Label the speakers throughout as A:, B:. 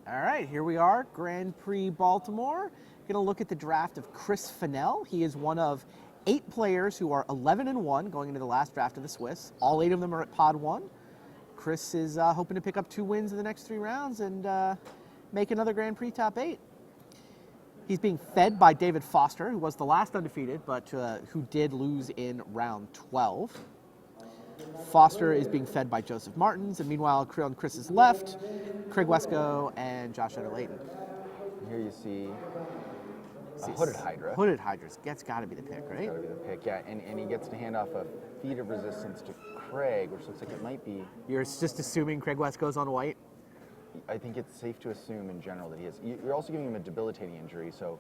A: All right, here we are, Grand Prix Baltimore. Going to look at the draft of Chris Fennell. He is one of 8 players who are 11-1 going into the last draft of the Swiss. All 8 of them are at Pod 1. Chris is hoping to pick up 2 wins in the next 3 rounds and make another Grand Prix top 8. He's being fed by David Foster, who was the last undefeated, but who did lose in round 12. Foster is being fed by Joseph Martins, and meanwhile, on Chris's left, Craig Wesco and Josh Eder-Layton.
B: Here you see a Hooded Hydra.
A: Hooded Hydra's got to be the pick, right?
B: Got to be the pick, yeah. And he gets to hand off a Feat of Resistance to Craig, which looks like it might be...
A: You're just assuming Craig Wesco's on white?
B: I think it's safe to assume in general that he is. You're also giving him a debilitating injury, so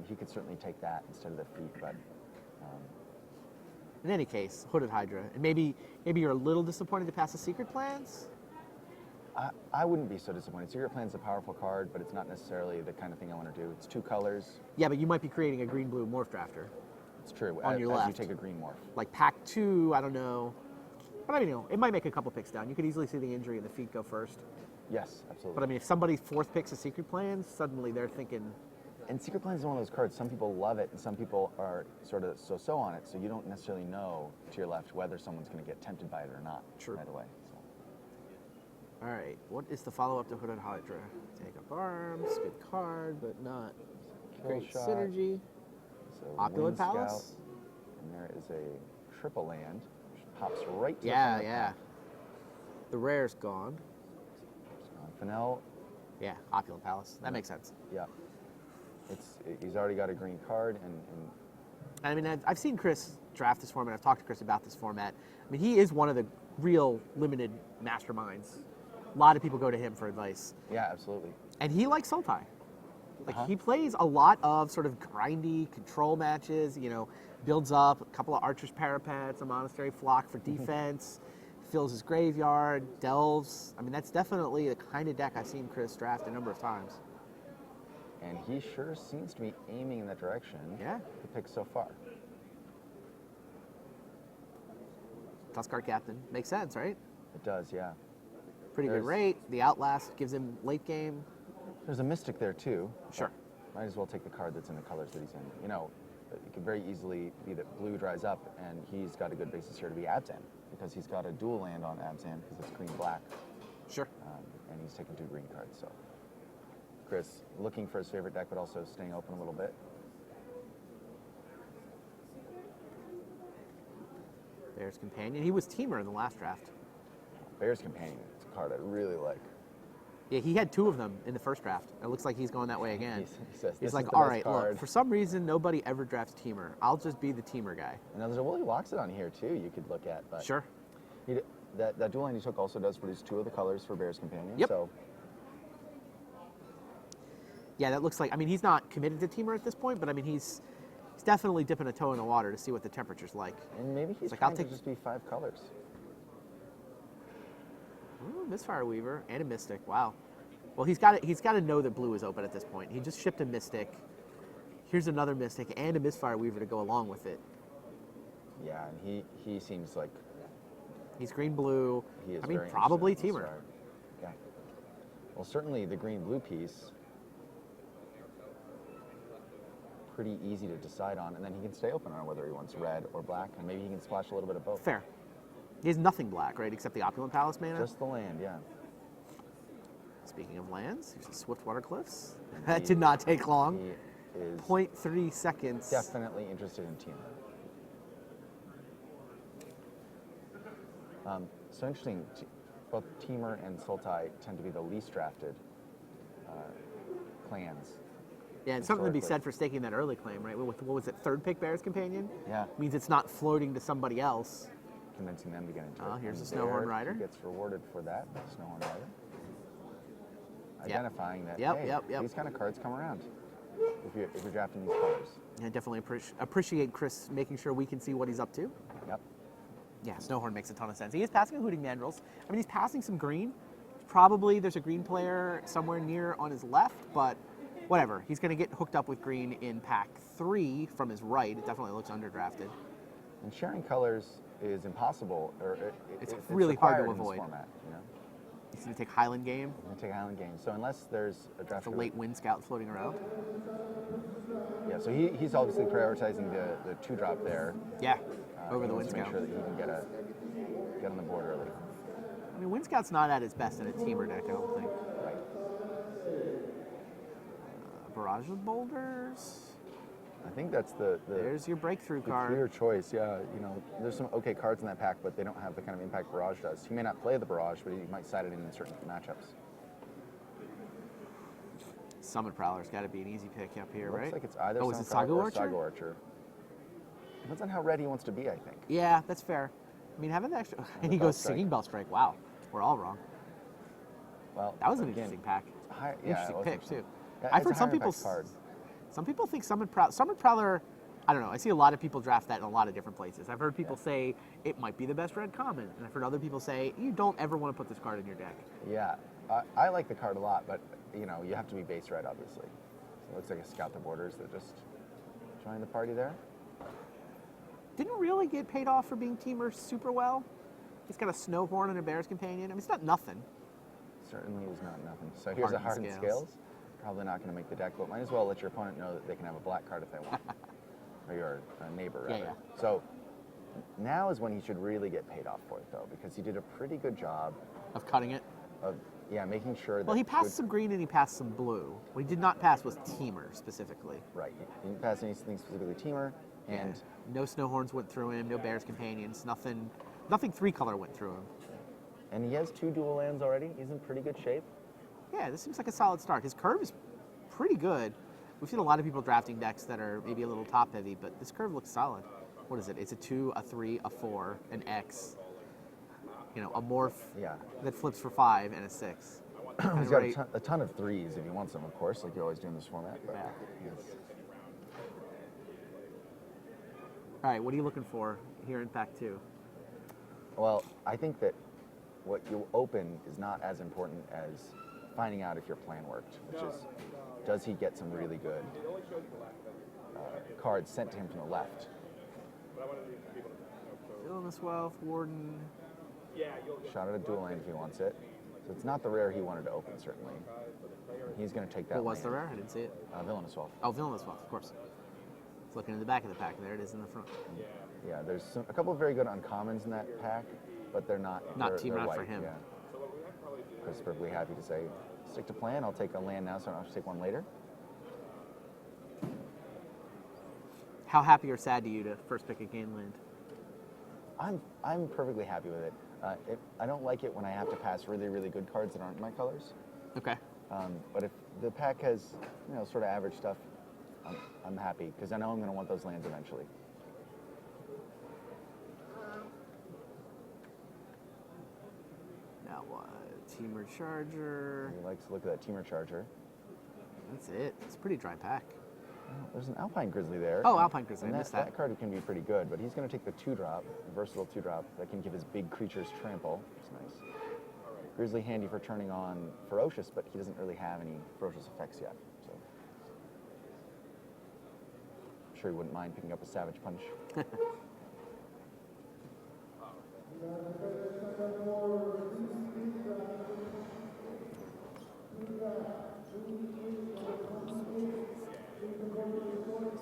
B: he could certainly take that instead of the Feat, but...
A: In any case, Hooded Hydra. And maybe you're a little disappointed to pass the Secret Plans?
B: I wouldn't be so disappointed. Secret Plan's a powerful card, but it's not necessarily the kind of thing I want to do. It's 2 colors.
A: Yeah, but you might be creating a green-blue morph drafter.
B: It's true.
A: On your left.
B: You take a green morph.
A: Like pack 2, I don't know. But I mean, it might make a couple picks down. You could easily see the injury and the Feat go first.
B: Yes, absolutely.
A: But I mean, if somebody 4th picks a Secret Plans, suddenly they're thinking...
B: And Secret Plans is one of those cards, some people love it and some people are sort of so-so on it, so you don't necessarily know to your left whether someone's going to get tempted by it or not right away. So.
A: All right, what is the follow-up to Hooded Hydra? Take up arms, good card, but not great
B: shot.
A: Synergy.
B: So
A: Opulent
B: Wind
A: Palace.
B: Scout, and there is a triple land, which pops right to the
A: Yeah,
B: front of the
A: yeah.
B: pack.
A: The rare's gone.
B: Fennell.
A: Yeah, Opulent Palace. That makes sense.
B: Yeah. He's already got a green card, and
A: I mean, I've seen Chris draft this format. I've talked to Chris about this format. I mean, he is one of the real limited masterminds. A lot of people go to him for advice.
B: yeah, absolutely.
A: And he likes Sultai. Like, he plays a lot of sort of grindy control matches, you know, builds up a couple of Archer's Parapets, a Monastery Flock for defense, fills his graveyard, delves. I mean, that's definitely the kind of deck I've seen Chris draft a number of times.
B: And he sure seems to be aiming in that direction.
A: Yeah.
B: The pick so far.
A: Tuskar Captain. Makes sense, right?
B: It does, yeah.
A: Pretty good rate. The Outlast gives him late game.
B: There's a Mystic there, too.
A: Sure.
B: Might as well take the card that's in the colors that he's in. You know, it could very easily be that blue dries up, and he's got a good basis here to be Abzan, because he's got a dual land on Abzan, because it's green-black.
A: Sure.
B: And he's taking 2 green cards, so... Chris looking for his favorite deck, but also staying open a little bit.
A: Bear's Companion. He was Temur in the last draft.
B: Bear's Companion. It's a card I really like.
A: Yeah, he had 2 of them in the first draft. It looks like he's going that way again.
B: He says,
A: he's like, all right, look, for some reason, nobody ever drafts Temur. I'll just be the Temur guy.
B: And there's a Willy Loxodon here, too, you could look at. But
A: sure.
B: That dual land he took also does produce 2 of the colors for Bear's Companion.
A: Yep.
B: So.
A: Yeah, that looks like, I mean, he's not committed to Temur at this point, but I mean, he's definitely dipping a toe in the water to see what the temperature's like.
B: And maybe he's
A: like,
B: trying to just be 5 colors.
A: Ooh, Misfire Weaver and a Mystic, wow. Well, he's got to know that blue is open at this point. He just shipped a Mystic. Here's another Mystic and a Misfire Weaver to go along with it.
B: Yeah, and he seems like...
A: He's green-blue.
B: He is
A: I mean,
B: very
A: probably Temur.
B: Yeah. Well, certainly the green-blue piece... pretty easy to decide on, and then he can stay open on whether he wants red or black, and maybe he can splash a little bit of both.
A: Fair. He has nothing black, right, except the Opulent Palace mana?
B: Just the land, yeah.
A: Speaking of lands, here's the Swiftwater Cliffs. That did not take long.
B: He is
A: 0.3 seconds.
B: definitely interested in Temur. So interesting, both Temur and Sultai tend to be the least drafted clans.
A: Yeah, and something to be said for staking that early claim, right? With, what was it, 3rd pick Bear's Companion?
B: Yeah.
A: Means it's not floating to somebody else.
B: Convincing them to get into it.
A: Oh, here's
B: And
A: the Snowhorn
B: there
A: Rider.
B: He gets rewarded for that, Snowhorn Rider. Identifying that, hey, these kind of cards come around if you're drafting these colors.
A: Yeah, definitely appreciate Chris making sure we can see what he's up to.
B: Yep.
A: Yeah, Snowhorn makes a ton of sense. He is passing a Hooting Mandrills. I mean, he's passing some green. Probably there's a green player somewhere near on his left, but whatever. He's going to get hooked up with green in pack 3 from his right. It definitely looks underdrafted.
B: And sharing colors is impossible, or
A: it's really hard to
B: required in this
A: avoid.
B: format, you know?
A: He's going to take Highland Game.
B: I'm going to take Highland Game. So unless there's a draft...
A: The late Wind Scout floating around.
B: Yeah, so he's obviously prioritizing the 2-drop there.
A: Yeah,
B: He
A: over the Wind
B: wants to make
A: Scout.
B: sure that he can get on the board early.
A: I mean, Wind Scout's not at its best in a Temur deck, I don't think.
B: Right.
A: Barrage of Boulders.
B: I think that's the
A: There's your breakthrough
B: the
A: card.
B: clear choice. Yeah, there's some okay cards in that pack, but they don't have the kind of impact Barrage does. He may not play the Barrage, but he might side it in certain matchups.
A: Summon Prowler's got to be an easy pick up here, right?
B: Looks like it's either
A: is it
B: Summon Prowler or
A: Saga
B: Saga Archer. Depends on how ready he wants to be, I think.
A: Yeah, that's fair. I mean, having the extra... And he goes Singing Bell Strike. Wow, we're all wrong.
B: Well,
A: That was an
B: again,
A: interesting pack. Interesting
B: it was
A: pick, too.
B: Yeah,
A: I've
B: it's a
A: heard some
B: higher
A: people...
B: impact card.
A: Some people think Summon Prowler, I don't know. I see a lot of people draft that in a lot of different places. I've heard people say it might be the best red common, and I've heard other people say you don't ever want to put this card in your deck.
B: Yeah, I like the card a lot, but you have to be base red, obviously. So it looks like a Scout the Borders that just joined the party there.
A: Didn't really get paid off for being Temur super well. He's got a Snowhorn and a Bear's Companion. I mean, it's not nothing.
B: Certainly is not nothing. So here's a Hardened Scales. Probably not going to make the deck, but might as well let your opponent know that they can have a black card if they want. Or your neighbor, rather.
A: Yeah.
B: So now is when he should really get paid off for it, though, because he did a pretty good job
A: Of cutting it?
B: of, making sure that...
A: Well, he passed some green and he passed some blue. What he did not pass was Temur, specifically.
B: Right. He didn't pass anything specifically Temur, and...
A: No Snowhorns went through him, no Bear's Companions, nothing 3-color went through him.
B: And he has 2 dual lands already. He's in pretty good shape.
A: Yeah, this seems like a solid start. His curve is pretty good. We've seen a lot of people drafting decks that are maybe a little top heavy, but this curve looks solid. What is it? It's a 2, a 3, a 4, an X, a morph that flips for 5, and a 6.
B: He's got a ton of 3s if he wants them, of course, like you always do in this format. But
A: All right, what are you looking for here in Pack 2?
B: Well, I think that what you open is not as important as finding out if your plan worked, which is, does he get some really good cards sent to him from the left?
A: Villainous Wealth, Warden.
B: Shot at a dual land if he wants it. So it's not the rare he wanted to open, certainly. He's going to take that.
A: What was the rare? I didn't see it.
B: Villainous Wealth.
A: Oh, Villainous Wealth, of course. It's looking in the back of the pack. There it is in the front.
B: Yeah, there's a couple of very good uncommons in that pack, but they're not.
A: Team
B: they're
A: out
B: white,
A: for him.
B: Yeah. Chris is perfectly happy to say, stick to plan. I'll take a land now, so I don't have to take one later.
A: How happy or sad do you to first pick a game land?
B: I'm perfectly happy with it. I don't like it when I have to pass really, really good cards that aren't my colors.
A: Okay.
B: But if the pack has, sort of average stuff, I'm happy because I know I'm going to want those lands eventually.
A: Now what? Temur Charger.
B: He likes to look at that Temur Charger.
A: That's it. It's a pretty dry pack.
B: Oh, there's an Alpine Grizzly there.
A: Oh, Alpine Grizzly.
B: And
A: I missed that.
B: that card can be pretty good, but he's going to take the 2-drop, versatile 2-drop, that can give his big creatures trample. It's nice. Grizzly handy for turning on Ferocious, but he doesn't really have any Ferocious effects yet. So I'm sure he wouldn't mind picking up a Savage Punch.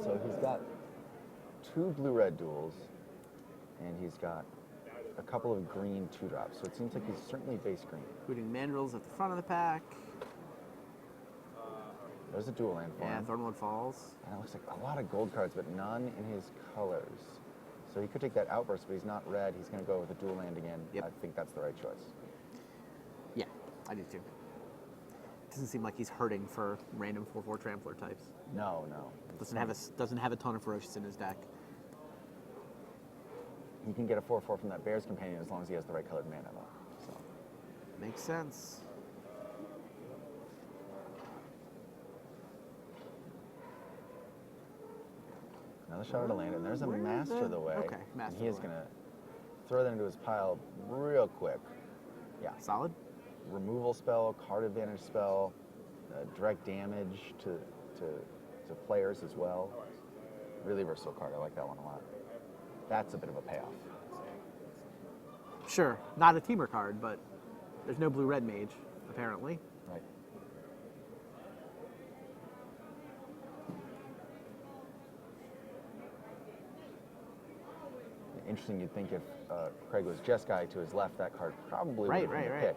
B: So he's got 2 blue-red duels, and he's got a couple of green 2-drops. So it seems like he's certainly base green.
A: Including Mandrills at the front of the pack.
B: There's a dual land for him.
A: Thornwood Falls.
B: And it looks like a lot of gold cards, but none in his colors. So he could take that Outburst, but he's not red. He's going to go with a dual land again.
A: Yep.
B: I think that's the right choice.
A: Yeah, I do too. Doesn't seem like he's hurting for random 4/4 Trampler types.
B: No.
A: Doesn't have a ton of Ferocious in his deck.
B: He can get a 4/4 from that Bear's Companion as long as he has the right colored mana, though. So.
A: Makes sense.
B: Another shot at a land, and there's a Master the Way.
A: Okay, Master
B: and he is
A: the Way.
B: going to throw that into his pile real quick. Yeah.
A: Solid.
B: Removal spell, card advantage spell, direct damage to players as well. Really versatile card. I like that one a lot. That's a bit of a payoff.
A: Sure, not a Temur card, but There's no blue-red mage, apparently.
B: Right. Interesting, you'd think if Craig was Jeskai to his left, that card probably would have been the pick.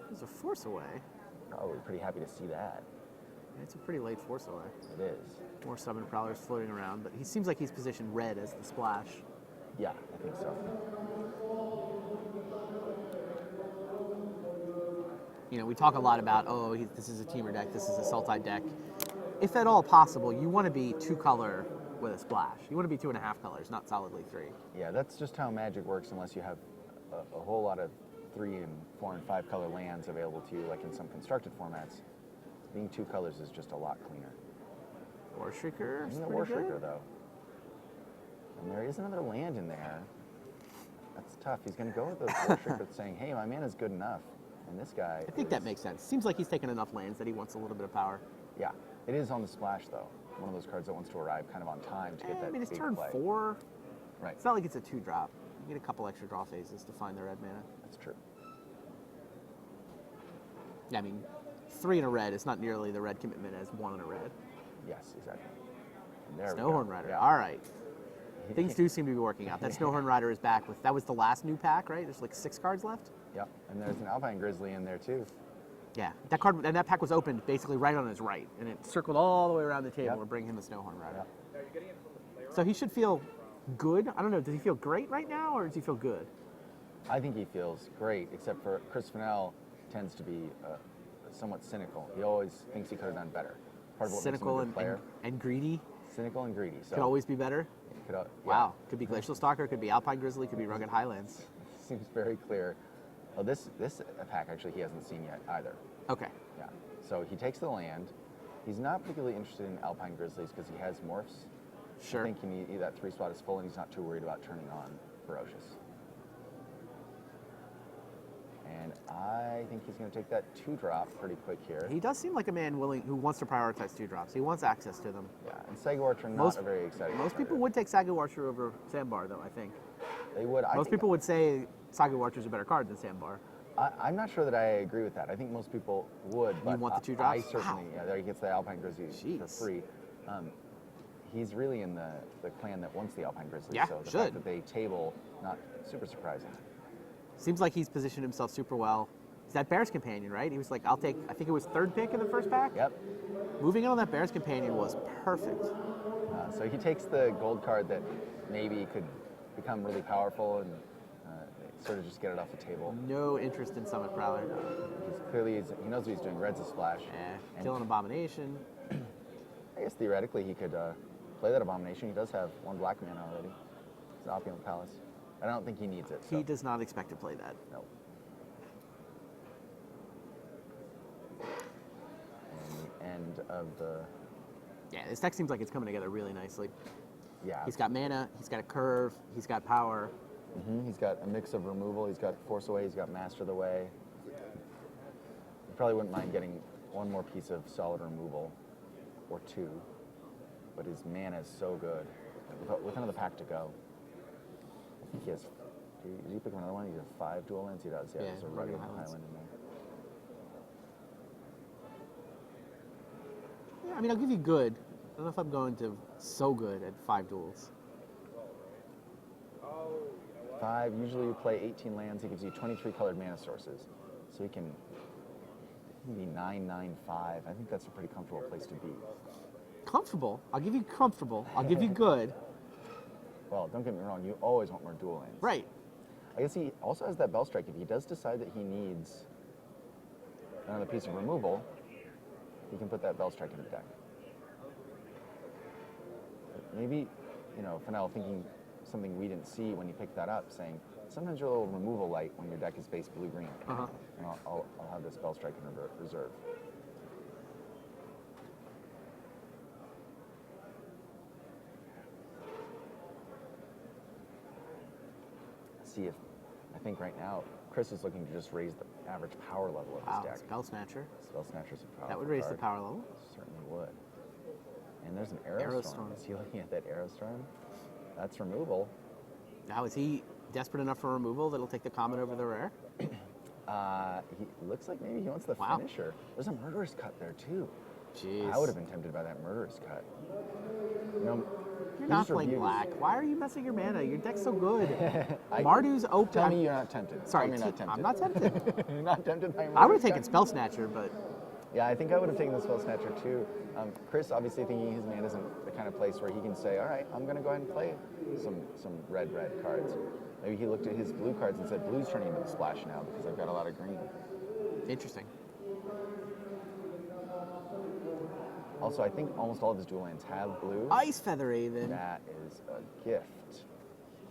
A: There's a force away.
B: Probably pretty happy to see that.
A: It's a pretty late force away.
B: It is.
A: More summon prowlers floating around, but he seems like he's positioned red as the splash.
B: Yeah, I think so.
A: You know, we talk a lot about, this is a Temur deck, this is a Sultai deck. If at all possible, you want to be 2-color with a splash. You want to be 2.5 colors, not solidly 3.
B: Yeah, that's just how Magic works unless you have a whole lot of 3 and 4 and 5 color lands available to you, like in some constructed formats. Being 2 colors is just a lot cleaner.
A: War Shrieker.
B: Isn't it War Shrieker, though? And there is another land in there. That's tough. He's going to go with the War Shrieker saying, hey, my mana's good enough. And this guy...
A: I think that makes sense. Seems like he's taken enough lands that he wants a little bit of power.
B: Yeah. It is on the splash, though. One of those cards that wants to arrive kind of on time to get that
A: it's
B: big
A: turn
B: play.
A: 4.
B: Right.
A: It's not like it's a 2-drop. You get a couple extra draw phases to find the red mana.
B: That's true.
A: Yeah, I mean, 3 in a red is not nearly the red commitment as 1 in a red.
B: Yes, exactly. And there
A: Snowhorn Rider.
B: Yeah.
A: All right. Things do seem to be working out. That Snowhorn Rider is back with, that was the last new pack, right? There's like 6 cards left?
B: Yep. And there's an Alpine Grizzly in there, too.
A: Yeah, that card and that pack was opened basically right on his right, and it circled all the way around the table
B: Yep.
A: to bring him the Snowhorn Rider.
B: Yep.
A: So he should feel good. I don't know. Does he feel great right now, or does he feel good?
B: I think he feels great, except for Chris Fennell tends to be somewhat cynical. He always thinks he could have done better. Part of what
A: Cynical
B: makes him a good player.
A: and greedy.
B: Cynical and greedy. So
A: Could always be better.
B: could, yeah.
A: Wow. Could be Glacial Stalker. Could be Alpine Grizzly. Could be Rugged Highlands.
B: Seems very clear. Oh, this pack actually he hasn't seen yet either.
A: Okay.
B: Yeah. So he takes the land. He's not particularly interested in Alpine Grizzlies because he has morphs.
A: Sure.
B: I think that 3 spot is full, and he's not too worried about turning on Ferocious. And I think he's going to take that 2-drop pretty quick here.
A: He does seem like a man who wants to prioritize 2-drops. He wants access to them.
B: Yeah, and Saga Archer not a very exciting.
A: Most people would take Saga Archer over Sandbar, though. I think
B: they would.
A: Most people would say Saga Archer is a better card than Sandbar.
B: I'm not sure that I agree with that. I think most people would. But
A: you want the 2-drops?
B: I certainly. Yeah, there he gets the Alpine Grizzly for free. He's really in the clan that wants the Alpine Grizzly.
A: Yeah,
B: so the fact that they table, not super surprising.
A: Seems like he's positioned himself super well. He's that Bear's Companion, right? He was like, I'll take, I think it was 3rd pick in the first pack?
B: Yep.
A: Moving on that Bear's Companion was perfect.
B: So he takes the gold card that maybe could become really powerful and sort of just get it off the table.
A: No interest in Summit Prowler.
B: He knows what he's doing. Red's a splash.
A: Yeah, kill an Abomination.
B: I guess theoretically he could play that Abomination. He does have 1 black mana already. It's an Opulent Palace. I don't think he needs it. So.
A: He does not expect to play that.
B: No. And the end of the...
A: Yeah, this deck seems like it's coming together really nicely.
B: Yeah.
A: He's got mana, he's got a curve, he's got power.
B: He's got a mix of removal, he's got Force Away, he's got Master the Way. He probably wouldn't mind getting 1 more piece of solid removal, or 2. But his mana is so good. With another pack to go. I think he has... Did he pick another one? He has 5 dual lands? He does, yeah. There's a Rugged Highland in there.
A: Yeah, I mean, I'll give you good. I don't know if I'm going to so good at 5 duels.
B: 5, usually you play 18 lands. He gives you 23 colored mana sources. So he can be 9/9/5. I think that's a pretty comfortable place to be.
A: Comfortable? I'll give you comfortable. I'll give you good.
B: Well, don't get me wrong. You always want more dual lands.
A: Right.
B: I guess he also has that Bellstrike. If he does decide that he needs another piece of removal, he can put that Bellstrike in the deck. Maybe, Fennell thinking something we didn't see when he picked that up, saying, sometimes you're a little removal light when your deck is based blue-green.
A: Uh-huh.
B: And I'll have this Bellstrike in reserve. See if, I think right now, Chris is looking to just raise the average power level of his deck.
A: Spell Snatcher.
B: Spell Snatcher's a powerful
A: That would raise
B: card.
A: the power level.
B: Certainly would. And there's an Aerostorm. Is he looking at that Aerostorm? That's removal.
A: Now, is he desperate enough for removal that'll take the common over the rare?
B: He looks like maybe he wants the
A: Wow.
B: finisher. There's a murderous cut there too.
A: Jeez.
B: I would have been tempted by that murderous cut. You know,
A: You're
B: he
A: not
B: just
A: playing
B: reviews.
A: black. Why are you messing your mana? Your deck's so good.
B: I-
A: Mardu's open.
B: Tell me you're not tempted.
A: Sorry,
B: Tell me you're not tempted.
A: I'm not tempted.
B: You're not tempted by a
A: I would have
B: murderous
A: taken
B: cut?
A: Spell Snatcher, but
B: Yeah, I think I would have taken the Spell Snatcher too. Chris, obviously thinking his mana isn't the kind of place where he can say, all right, I'm going to go ahead and play some red cards. Maybe he looked at his blue cards and said, blue's turning into the splash now because I've got a lot of green.
A: interesting.
B: Also, I think almost all of his dual lands have blue.
A: Ice Feather Raven.
B: That is a gift.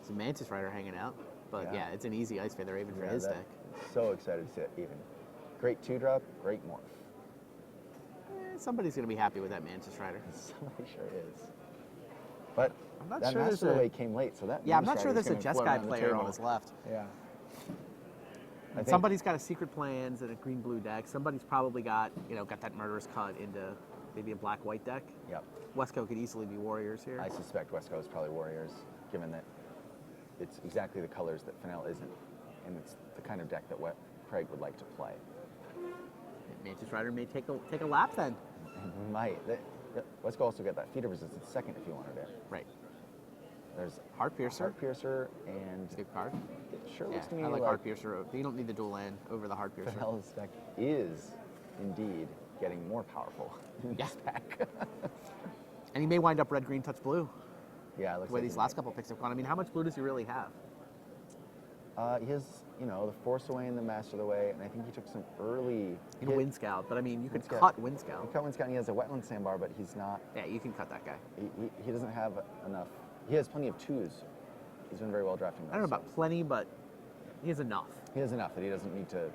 A: It's a Mantis Rider hanging out, but
B: Yeah.
A: yeah, it's an easy Ice Feather Raven for
B: Yeah,
A: his
B: that-
A: deck.
B: So excited to see it even. Great 2-drop, great morph.
A: Somebody's gonna be happy with that Mantis Rider.
B: Somebody sure is. But
A: I'm not
B: that
A: sure
B: Master of
A: there's
B: the
A: a-
B: Way came late, so that
A: Yeah, I'm
B: Mantis
A: not sure
B: Rider's
A: there's a
B: gonna float
A: Jeskai
B: around the
A: player on
B: table.
A: his left.
B: Yeah. I think
A: Somebody's got a Secret Plans and a green-blue deck. Somebody's probably got that Murderous Cut into maybe a black-white deck.
B: Yep.
A: Wesco could easily be Warriors here.
B: I suspect Wesco is probably Warriors, given that it's exactly the colors that Fennell isn't, and it's the kind of deck that Craig would like to play.
A: Mantis Rider may take a lap then.
B: And might. Wesco also get that feeder resistance second if you wanted it.
A: Right.
B: There's
A: Heart Piercer.
B: Heart Piercer, and
A: It's a good card.
B: it sure
A: Yeah,
B: looks to me
A: I like
B: like
A: Heart Piercer. You don't need the dual land over the Heart Piercer.
B: Fennell's deck is indeed getting more powerful in this pack.
A: And he may wind up red-green touch blue.
B: Yeah, it looks
A: The way
B: like
A: these last couple picks have gone. I mean, how much blue does he really have?
B: he has, the Force Away and the Master of the Way, and I think he took some early.
A: In Wind Scout, but I mean, you could
B: Wind Scout.
A: cut Wind Scout.
B: He cut Wind Scout, and he has a Wetland Sandbar, but he's not.
A: Yeah, you can cut that guy.
B: He doesn't have enough. He has plenty of twos. He's been very well drafting those.
A: I don't know about plenty, but he has enough.
B: He has enough that he doesn't need to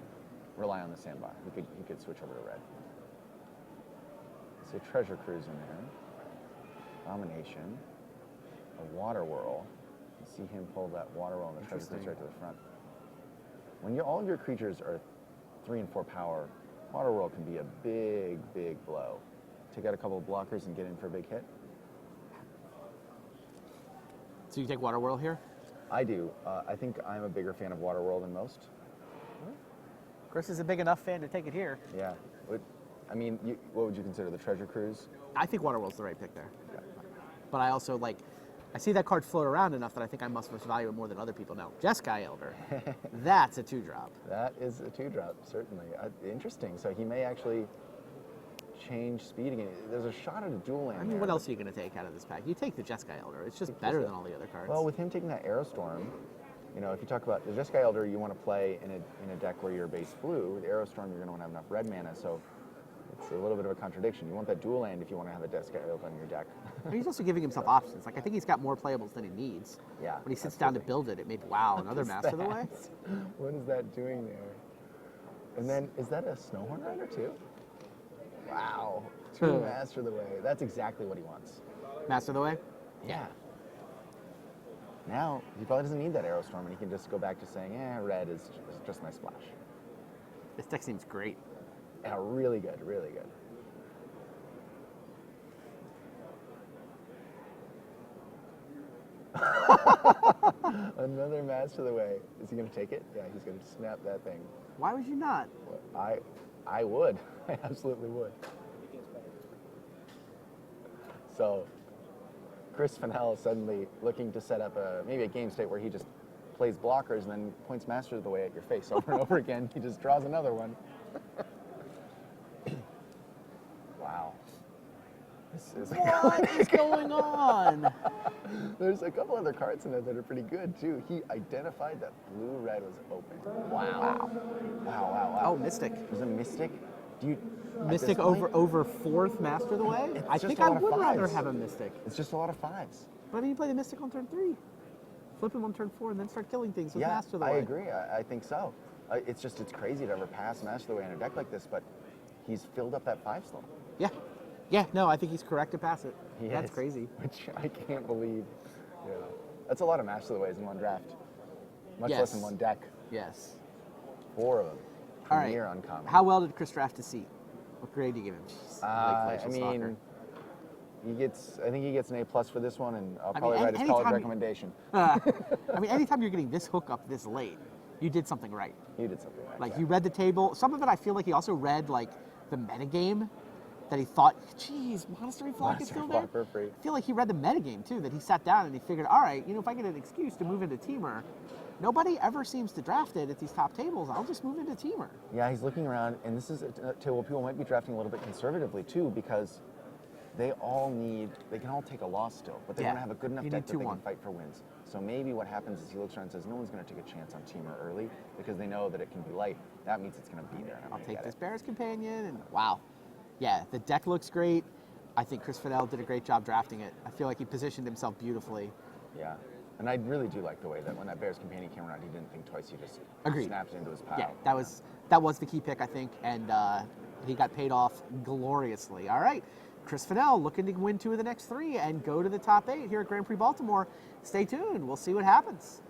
B: rely on the sandbar. He could switch over to red. So Treasure Cruise in there. Domination. A Water Whirl. You see him pull that Water Whirl and the Treasure Cruise
A: Interesting.
B: right to the front. When all of your creatures are 3 and 4 power, Water Whirl can be a big, big blow. Take out a couple of blockers and get in for a big hit.
A: So you take Water Whirl here?
B: I do. I think I'm a bigger fan of Water Whirl than most.
A: Chris is a big enough fan to take it here.
B: Yeah. What would you consider the Treasure Cruise?
A: I think Water Whirl's the right pick there.
B: Yeah.
A: But I also I see that card float around enough that I think I must value it more than other people know. Jeskai Elder. That's a 2-drop.
B: That is a 2-drop, certainly. Interesting. So he may actually change speed again. There's a shot at a dual land.
A: I mean,
B: there,
A: what
B: but-
A: else are you going to take out of this pack? You take the Jeskai Elder. It's just
B: Take
A: better
B: Jeskai.
A: than all the other cards.
B: Well, with him taking that Aerostorm, if you talk about the Jeskai Elder, you want to play in a deck where you're base blue. With Aerostorm, you're going to want to have enough red mana, so it's a little bit of a contradiction. You want that dual land if you want to have a Jeskai Elder in your deck.
A: And he's also giving himself options. I think he's got more playables than he needs.
B: Yeah,
A: When he sits down to
B: absolutely.
A: build it, it made, wow, another
B: What is
A: Master of the Way?
B: that? What is that doing there? And then, is that a Snowhorn Rider too? Wow. 2 Master of the Way. That's exactly what he wants.
A: Master of the Way?
B: Yeah. Now, he probably doesn't need that Aerostorm, and he can just go back to saying, red is just my splash.
A: This deck seems great.
B: Yeah, really good, really good. Another Master of the Way. Is he going to take it? Yeah, he's going to snap that thing.
A: Why would you not?
B: I would. I absolutely would. So, Chris Fennell is suddenly looking to set up maybe a game state where he just plays blockers and then points Master of the Way at your face over and over again. He just draws another one. Wow. This is
A: What is going on?
B: There's a couple other cards in there that are pretty good too. He identified that blue-red was open. Wow. Wow.
A: Oh, Mystic.
B: There's a Mystic. Do you at
A: Mystic
B: this point,
A: over 4th Master of the Way?
B: It's
A: I
B: just
A: think
B: a
A: I
B: lot of
A: would rather
B: fives.
A: have a Mystic.
B: It's just a lot of 5s.
A: But I mean, you play the Mystic on turn 3. Flip him on turn 4 and then start killing things with
B: Yeah,
A: Master of the
B: I
A: Way.
B: agree. I think so. It's crazy to ever pass Master of the Way in a deck like this, but he's filled up that 5 slot.
A: Yeah, no, I think he's correct to pass it.
B: He
A: That's
B: is,
A: crazy.
B: Which I can't believe. Yeah. That's a lot of Master of the Ways in one draft. Much
A: Yes.
B: less in one deck.
A: Yes.
B: 4 of them.
A: All right.
B: Premier uncommon.
A: How well did Chris draft his seat? What grade do you give him? Jeez,
B: I
A: Glacial Stalker.
B: mean, I think he gets an A+ for this one, and I'll
A: I mean,
B: probably write his college
A: anytime-
B: recommendation.
A: I mean, anytime you're getting this hookup this late, you did something right.
B: You did something right.
A: Like,
B: yeah.
A: he read the table. Some of it, I feel like he also read, like, the metagame, that he thought, geez, Monastery Flock is
B: Monastery
A: still
B: Flock
A: there?
B: for free.
A: I feel like he read the metagame, too, that he sat down and he figured, all right, if I get an excuse to move into Temur, nobody ever seems to draft it at these top tables. I'll just move into Temur.
B: Yeah, he's looking around, and this is a table people might be drafting a little bit conservatively, too, because they can all take a loss still, but they want to have a good enough
A: You
B: deck
A: need
B: that they
A: 2-1.
B: can fight for wins. So maybe what happens is he looks around and says, no one's going to take a chance on Temur early because they know that it can be light. That means it's going to be there.
A: I'll take this Bear's Companion, and wow. Yeah, the deck looks great. I think Chris Fennell did a great job drafting it. I feel like he positioned himself beautifully.
B: Yeah, and I really do like the way that when that Bear's Companion came around, he didn't think twice. He just
A: Agreed.
B: snapped into his pile.
A: Yeah, that was the key pick, I think, and he got paid off gloriously. All right, Chris Fennell looking to win 2 of the next 3 and go to the top 8 here at Grand Prix Baltimore. Stay tuned. We'll see what happens.